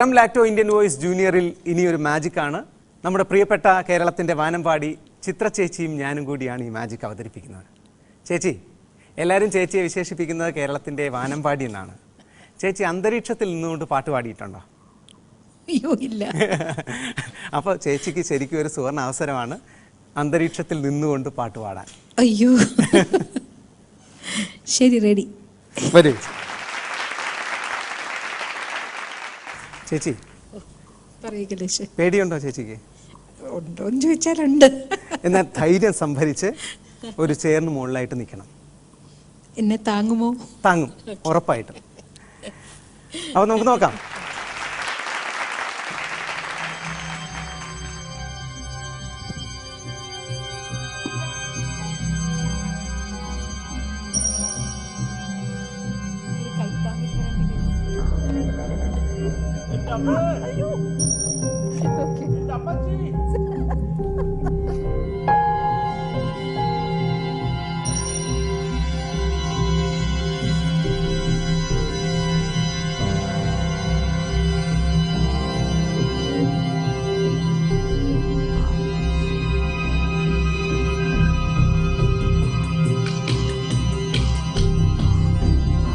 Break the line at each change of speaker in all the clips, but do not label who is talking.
ലാക്ടോ Indian voice ജൂനിയറിൽ ഇനിയൊരു മാജിക്കാണ്. നമ്മുടെ പ്രിയപ്പെട്ട കേരളത്തിൻ്റെ വാനമ്പാടി ചിത്ര ചേച്ചിയും ഞാനും കൂടിയാണ് ഈ മാജിക് അവതരിപ്പിക്കുന്നത്. ചേച്ചി, എല്ലാവരും ചേച്ചിയെ വിശേഷിപ്പിക്കുന്നത് കേരളത്തിൻ്റെ വാനമ്പാടി എന്നാണ്. ചേച്ചി അന്തരീക്ഷത്തിൽ നിന്നുകൊണ്ട് പാട്ട് പാടിയിട്ടുണ്ടോ?
അയ്യോ ഇല്ല.
അപ്പോൾ ചേച്ചിക്ക് ശരിക്കും ഒരു സുവർണ അവസരമാണ് അന്തരീക്ഷത്തിൽ നിന്നുകൊണ്ട് പാട്ട് പാടാൻ.
അയ്യോ ശരി, റെഡി.
വരൂ ചേച്ചി. പേടിയുണ്ടോ ചേച്ചിക്ക്?
ഉണ്ടോന്ന് ചോദിച്ചാലുണ്ട്.
എന്നാൽ ധൈര്യം സംഭരിച്ച് ഒരു ചെയറിന് മുകളിലായിട്ട് നിൽക്കണം.
എന്നെ താങ്ങുമോ?
താങ്ങും, ഉറപ്പായിട്ടും. അപ്പൊ നമുക്ക് നോക്കാം.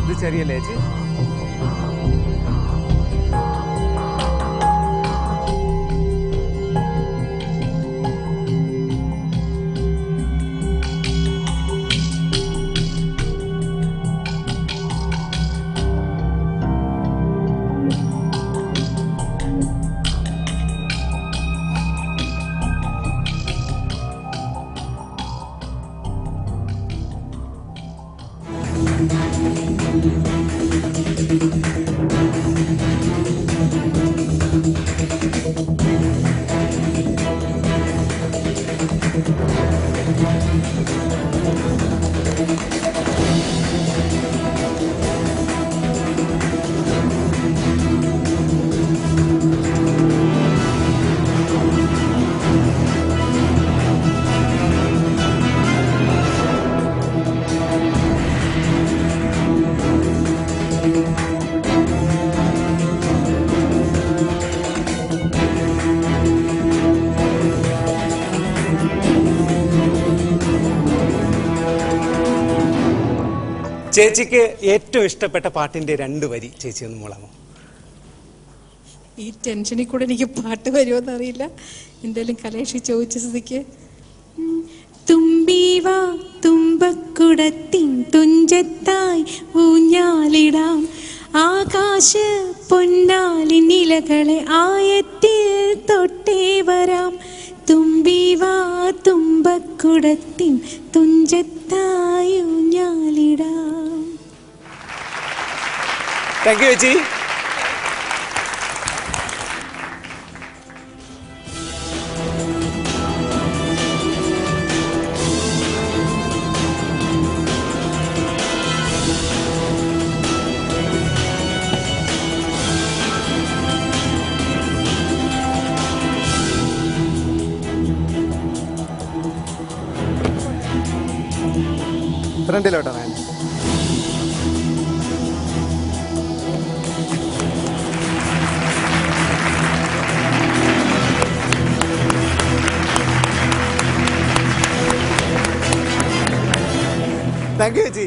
ഇത് ചെറിയല്ലേ ചേച്ചി? ചേച്ചിക്ക് ഏറ്റവും ഇഷ്ടപ്പെട്ട പാട്ടിന്റെ 2 വരി ചേച്ചി ഒന്ന് മൂളാമോ?
ഈ ടെൻഷനിൽ കൂടെ എനിക്ക് പാട്ട് വരുമോന്ന് അറിയില്ല. എന്തായാലും കലേഷി ചോദിച്ച സ്ഥിതിക്ക്. തുമ്പീവാ തുമ്പക്കുടത്തിൻ തുഞ്ചത്തായി ഊഞ്ഞാലിടാം, ആകാശ പൊന്നാലി നിലകളെ ആയത്തിൽ തൊട്ടേ വരാം. തുമ്പീവാ തുമ്പക്കുടത്തിൻ തുഞ്ചത്തായി ഊഞ്ഞാലിടാം.
താങ്ക് യു ചേച്ചി. ഫ്രണ്ടിലോട്ടോ ഞാൻ. താങ്ക് യു ചേച്ചി.